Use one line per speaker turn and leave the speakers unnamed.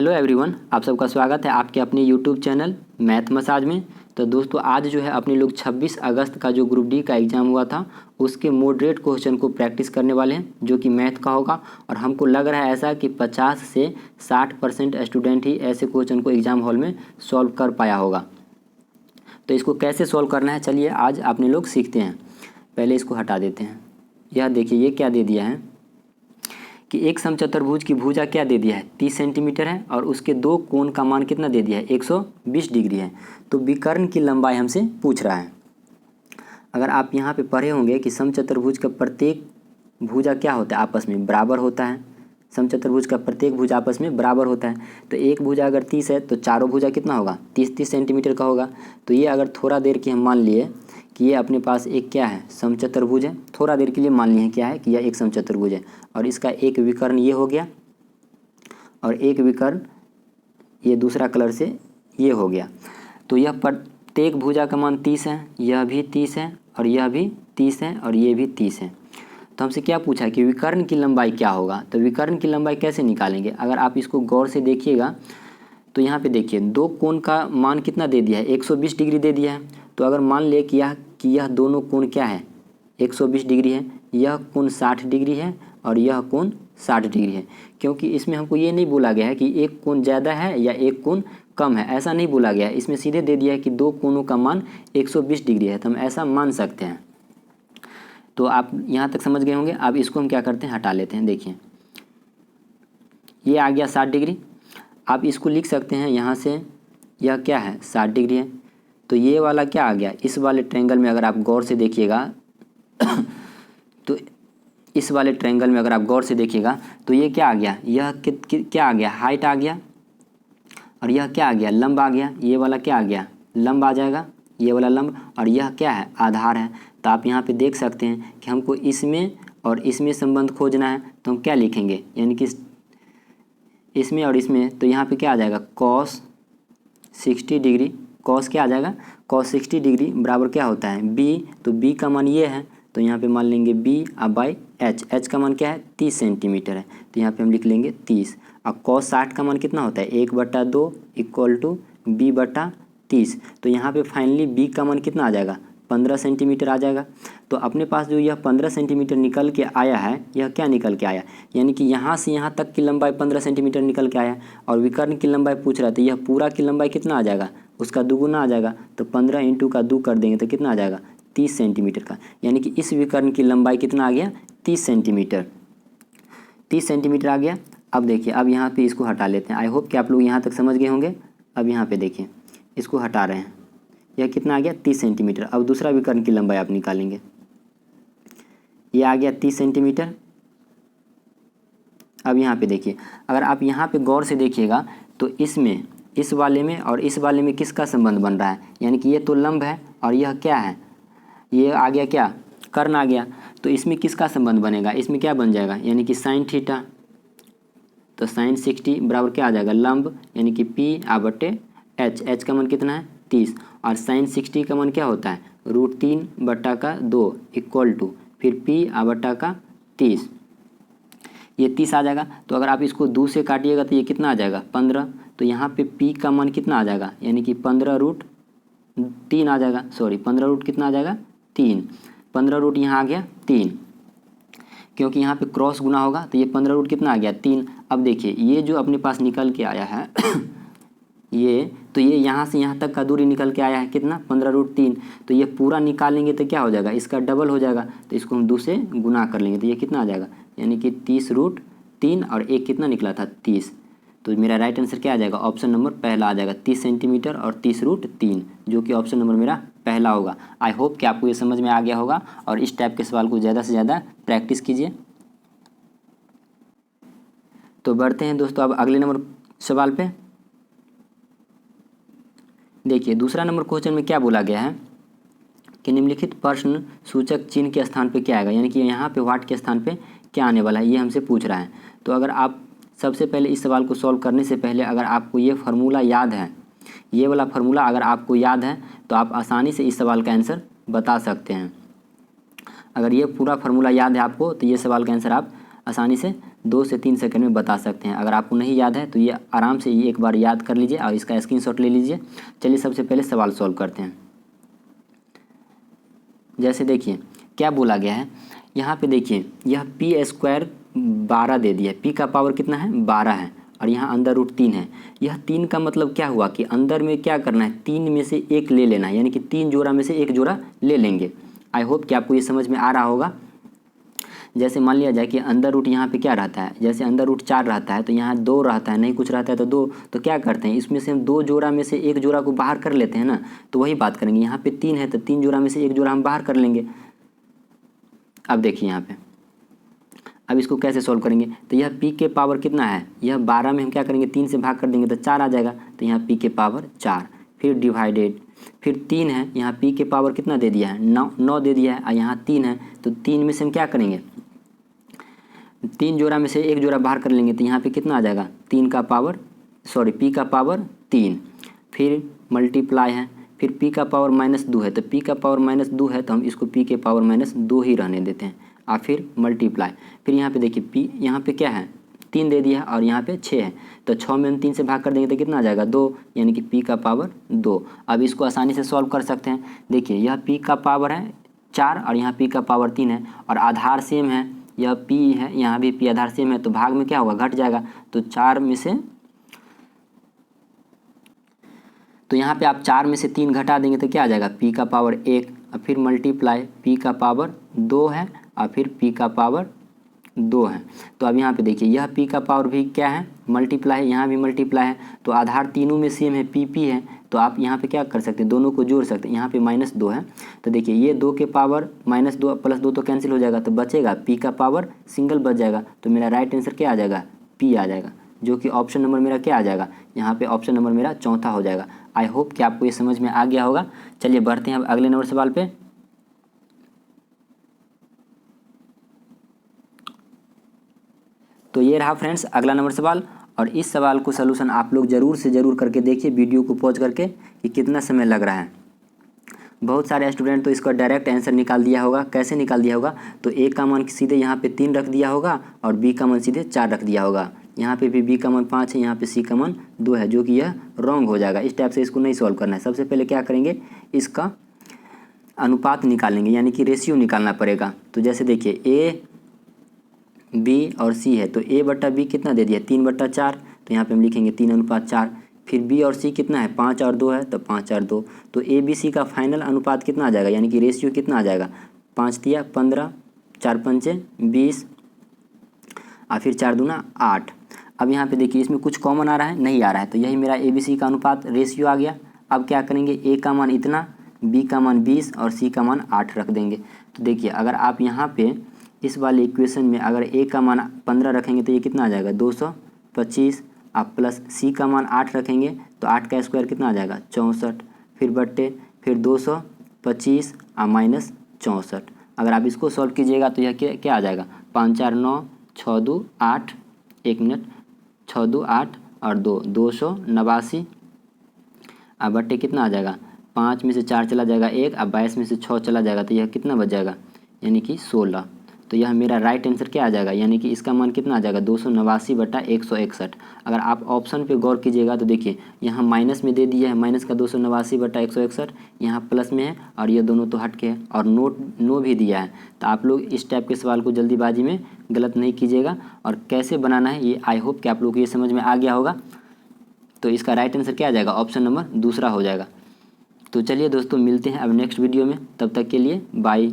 Hello everyone, आप सबका स्वागत है आपके अपने यूट्यूब चैनल मैथ मसाज में। तो दोस्तों आज जो है अपने लोग 26 अगस्त का जो ग्रुप डी का एग्ज़ाम हुआ था उसके मॉडरेट क्वेश्चन को प्रैक्टिस करने वाले हैं जो कि मैथ का होगा। और हमको लग रहा है ऐसा कि 50 से 60% स्टूडेंट ही ऐसे क्वेश्चन को एग्ज़ाम हॉल में सॉल्व कर पाया होगा। तो इसको कैसे सॉल्व करना है चलिए आज अपने लोग सीखते हैं। पहले इसको हटा देते हैं। यह देखिए ये क्या दे दिया है कि एक समचतुर्भुज की भुजा क्या दे दिया है 30 सेंटीमीटर है और उसके दो कोण का मान कितना दे दिया है 120 डिग्री है। तो विकर्ण की लंबाई हमसे पूछ रहा है। अगर आप यहाँ पे पढ़े होंगे कि समचतुर्भुज का प्रत्येक भुजा क्या होता है आपस में बराबर होता है। समचतुर्भुज का प्रत्येक भुजा आपस में बराबर होता है। तो एक भुजा अगर 30 है तो चारों भुजा कितना होगा 30-30 सेंटीमीटर का होगा। तो ये अगर थोड़ा देर की हम मान लिए कि ये अपने पास एक क्या है समचतुर्भुज है, थोड़ा देर के लिए मान लिए क्या है कि यह एक समचतुर्भुज है और इसका एक विकर्ण ये हो गया और एक विकर्ण ये दूसरा कलर से ये हो गया। तो यह प्रत्येक भुजा का मान 30 है, यह भी 30 है और यह भी 30 है और ये भी 30 है। तो हमसे क्या पूछा है कि विकर्ण की लंबाई क्या होगा। तो विकर्ण की लंबाई कैसे निकालेंगे, अगर आप इसको गौर से देखिएगा तो यहाँ पे देखिए दो कोण का मान कितना दे दिया है 120 डिग्री दे दिया है। तो अगर मान ले कि यह दोनों कोण क्या है 120 डिग्री है, यह कोण 60 डिग्री है और यह कोण 60 डिग्री है। क्योंकि इसमें हमको ये नहीं बोला गया है कि एक कोण ज़्यादा है या एक कोण कम है, ऐसा नहीं बोला गया है। इसमें सीधे दे दिया है कि दो कोणों का मान 120 डिग्री है, तो हम ऐसा मान सकते हैं। तो आप यहाँ तक समझ गए होंगे। अब इसको हम क्या करते हैं हटा लेते हैं। देखिए ये आ गया 60 डिग्री। आप इसको लिख सकते हैं यहाँ से, यह क्या है 60 डिग्री है। तो ये वाला क्या आ गया, इस वाले ट्रायंगल में अगर आप गौर से देखिएगा तो इस वाले ट्रायंगल में अगर आप गौर से देखिएगा तो ये क्या आ गया, यह क्या आ गया हाइट आ गया और यह क्या आ गया लंब आ गया। ये वाला क्या आ गया लंब आ जाएगा, ये वाला लंब, और यह क्या है आधार है। तो आप यहाँ पे देख सकते हैं कि हमको इसमें और इसमें संबंध खोजना है। तो हम क्या लिखेंगे, यानी कि इसमें और इसमें, तो यहाँ पे क्या आ जाएगा cos 60 डिग्री। cos क्या आ जाएगा cos 60 डिग्री बराबर क्या होता है b। तो b का मान ये है तो यहाँ पे मान लेंगे b बाई h। h का मान क्या है 30 सेंटीमीटर है तो यहाँ पे हम लिख लेंगे 30। अब cos 60 का मान कितना होता है 1/2 इक्वल टू b/30। तो यहाँ पे फाइनली b का मान कितना आ जाएगा 15 सेंटीमीटर आ जाएगा। तो अपने पास जो यह 15 सेंटीमीटर निकल के आया है, यह क्या निकल के आया, यानी कि यहाँ से यहाँ तक की लंबाई 15 सेंटीमीटर निकल के आया और विकर्ण की लंबाई पूछ रहा था। यह पूरा की लंबाई कितना आ जाएगा उसका दुगुना आ जाएगा। तो 15 इंटू का 2 कर देंगे तो कितना आ जाएगा 30 सेंटीमीटर का, यानी कि इस विकर्ण की लंबाई कितना आ गया 30 सेंटीमीटर। 30 सेंटीमीटर आ गया। अब देखिए अब यहाँ पर इसको हटा लेते हैं। आई होप कि आप लोग यहाँ तक समझ गए होंगे। अब यहाँ पर देखिए इसको हटा रहे हैं, यह कितना आ गया 30 सेंटीमीटर। अब दूसरा विकर्ण की लंबाई आप निकालेंगे, ये आ गया 30 सेंटीमीटर। अब यहाँ पे देखिए अगर आप यहाँ पे गौर से देखिएगा तो इसमें इस वाले में और इस वाले में किसका संबंध बन रहा है, यानी कि ये तो लंब है और यह क्या है ये आ गया क्या कर्ण आ गया। तो इसमें किसका संबंध बनेगा, इसमें क्या बन जाएगा यानी कि साइन थीटा। तो साइन 60 बराबर क्या आ जाएगा लंब, यानी कि p/h। h का मान कितना है 30 और साइन 60 का मान क्या होता है √3/2 इक्वल टू फिर p/30। ये 30 आ जाएगा। तो अगर आप इसको 2 से काटिएगा तो ये कितना आ जाएगा 15। तो यहाँ पे p का मान कितना आ जाएगा, यानी कि 15√3 आ जाएगा। सॉरी 15 कितना आ जाएगा 3। 15 यहाँ आ गया 3, क्योंकि यहाँ पे क्रॉस गुना होगा तो ये 15 कितना आ गया 3। अब देखिए ये जो अपने पास निकल के आया है ये, तो ये यहाँ से यहाँ तक का दूरी निकल के आया है कितना 15√3। तो ये पूरा निकालेंगे तो क्या हो जाएगा इसका डबल हो जाएगा। तो इसको हम 2 से गुना कर लेंगे तो ये कितना आ जाएगा, यानी कि 30√3 और एक कितना निकला था 30। तो मेरा राइट आंसर क्या आ जाएगा ऑप्शन नंबर पहला आ जाएगा 30 सेंटीमीटर और 30√3, जो कि ऑप्शन नंबर मेरा पहला होगा। आई होप कि आपको ये समझ में आ गया होगा और इस टाइप के सवाल को ज़्यादा से ज़्यादा प्रैक्टिस कीजिए। तो बढ़ते हैं दोस्तों अब अगले नंबर सवाल पे। देखिए दूसरा नंबर क्वेश्चन में क्या बोला गया है कि निम्नलिखित प्रश्न सूचक चिन्ह के स्थान पे क्या आएगा, यानी कि यहाँ पे वाट के स्थान पे क्या आने वाला है, ये हमसे पूछ रहा है। तो अगर आप सबसे पहले इस सवाल को सॉल्व करने से पहले अगर आपको ये फार्मूला याद है, ये वाला फार्मूला अगर आपको याद है तो आप आसानी से इस सवाल का आंसर बता सकते हैं। अगर ये पूरा फार्मूला याद है आपको तो ये सवाल का आंसर आप आसानी से 2 से 3 सेकंड में बता सकते हैं। अगर आपको नहीं याद है तो ये आराम से ये एक बार याद कर लीजिए और इसका स्क्रीनशॉट ले लीजिए। चलिए सबसे पहले सवाल सॉल्व करते हैं। जैसे देखिए क्या बोला गया है यहाँ पे, देखिए यह p² 12 दे दिया है। p का पावर कितना है 12 है और यहाँ अंदर रूट 3 है। यह 3 का मतलब क्या हुआ कि अंदर में क्या करना है, 3 में से एक ले लेना है, यानी कि 3 जोड़ा में से एक जोड़ा ले लेंगे। आई होप कि आपको ये समझ में आ रहा होगा। जैसे मान लिया जाए कि अंदर रूट यहाँ पे क्या रहता है, जैसे अंदर रूट 4 रहता है तो यहाँ 2 रहता है, नहीं कुछ रहता है तो 2, तो क्या करते हैं इसमें से हम 2 जोड़ा में से एक जोड़ा को बाहर कर लेते हैं ना। तो वही बात करेंगे, यहाँ पे 3 है तो 3 जोड़ा में से एक जोड़ा हम बाहर कर लेंगे। अब देखिए यहाँ पे, अब इसको कैसे सॉल्व करेंगे, तो यह p के पावर कितना है, यह 12 में हम क्या करेंगे 3 से भाग कर देंगे तो 4 आ जाएगा। तो यहाँ p के पावर 4, फिर डिवाइडेड, फिर 3 है, यहाँ p के पावर कितना दे दिया है 9 दे दिया है और यहाँ 3 है तो 3 में से हम क्या करेंगे 3 जोड़ा में से एक जोड़ा बाहर कर लेंगे तो यहाँ पे कितना आ जाएगा p का पावर 3, फिर मल्टीप्लाई है, फिर p का पावर -2 है तो p का पावर -2 है तो हम इसको p के पावर -2 ही रहने देते हैं और फिर मल्टीप्लाई। फिर यहाँ पे देखिए p यहाँ पे क्या है 3 दे दिया है और यहाँ पे 6 है तो 6 में हम 3 से भाग कर देंगे तो कितना आ जाएगा 2, यानी कि p का पावर 2। अब इसको आसानी से सॉल्व कर सकते हैं। देखिए यह p का पावर है 4 और यहाँ p का पावर 3 है और आधार सेम है, यह p है यहाँ भी p आधार सेम है तो भाग में क्या होगा घट जाएगा। तो 4 में से, तो यहाँ पे आप 4 में से 3 घटा देंगे तो क्या आ जाएगा p का पावर 1 और फिर मल्टीप्लाई p का पावर 2 है और फिर p का पावर 2 है। तो अब यहाँ पे देखिए यह p का पावर भी क्या है मल्टीप्लाई है, यहाँ भी मल्टीप्लाई है तो आधार तीनों में सेम है p है तो आप यहाँ पे क्या कर सकते हैं दोनों को जोड़ सकते हैं। यहाँ पे -2 है तो देखिए ये 2 के पावर -2 + 2 तो कैंसिल हो जाएगा तो बचेगा p का पावर सिंगल बच जाएगा। तो मेरा राइट आंसर क्या आ जाएगा p आ जाएगा, जो कि ऑप्शन नंबर मेरा क्या आ जाएगा, यहाँ पे ऑप्शन नंबर मेरा चौथा हो जाएगा। आई होप कि आपको ये समझ में आ गया होगा। चलिए बढ़ते हैं अब अगले नंबर सवाल पे। तो ये रहा फ्रेंड्स अगला नंबर सवाल और इस सवाल को सलूशन आप लोग ज़रूर से ज़रूर करके देखिए वीडियो को पॉज करके कि कितना समय लग रहा है। बहुत सारे स्टूडेंट तो इसका डायरेक्ट आंसर निकाल दिया होगा। कैसे निकाल दिया होगा, तो ए का मान सीधे यहाँ पे 3 रख दिया होगा और बी का मान सीधे 4 रख दिया होगा। यहाँ पे भी बी का मान 5 है, यहाँ पे सी का मान 2 है, जो कि यह रॉन्ग हो जाएगा। इस टाइप से इसको नहीं सॉल्व करना है। सबसे पहले क्या करेंगे इसका अनुपात निकालेंगे, यानी कि रेशियो निकालना पड़ेगा। तो जैसे देखिए ए बी और सी है तो a बट्टा बी कितना दे दिया 3/4, तो यहाँ पे हम लिखेंगे 3:4। फिर b और c कितना है 5 और 2 है तो 5 और 2, तो a b c का फाइनल अनुपात कितना आ जाएगा, यानी कि रेशियो कितना आ जाएगा 5 तिया 15, 4 पंचे 20 और फिर 4 दूना 8। अब यहाँ पे देखिए इसमें कुछ कॉमन आ रहा है, नहीं आ रहा है, तो यही मेरा a b c का अनुपात रेशियो आ गया। अब क्या करेंगे a का मान इतना, b का मान 20 और c का मान 8 रख देंगे। तो देखिए अगर आप यहाँ पे इस वाले इक्वेशन में अगर a का मान 15 रखेंगे तो ये कितना आ जाएगा 225, आप प्लस c का मान 8 रखेंगे तो 8 का स्क्वायर कितना आ जाएगा 64, फिर बट्टे फिर 225 और -64। अगर आप इसको सॉल्व कीजिएगा तो यह क्या आ जाएगा 5 4 9 6 2 8, 1 मिनट 6 2 8 और 2 289 और बट्टे कितना आ जाएगा 5 में से 4 चला जाएगा 1 और 22 में से 6 चला जाएगा तो यह कितना बच जाएगा, यानी कि 16। तो यह मेरा राइट आंसर क्या आ जाएगा, यानी कि इसका मान कितना आ जाएगा 289/161। अगर आप ऑप्शन पे गौर कीजिएगा तो देखिए यहाँ माइनस में दे दिया है, माइनस का 289/161, यहाँ प्लस में है और ये दोनों तो हट के है और नो भी दिया है। तो आप लोग इस टाइप के सवाल को जल्दीबाजी में गलत नहीं कीजिएगा और कैसे बनाना है ये आई होप कि आप लोग को ये समझ में आ गया होगा। तो इसका राइट आंसर क्या आ जाएगा, ऑप्शन नंबर दूसरा हो जाएगा। तो चलिए दोस्तों मिलते हैं अब नेक्स्ट वीडियो में, तब तक के लिए बाय।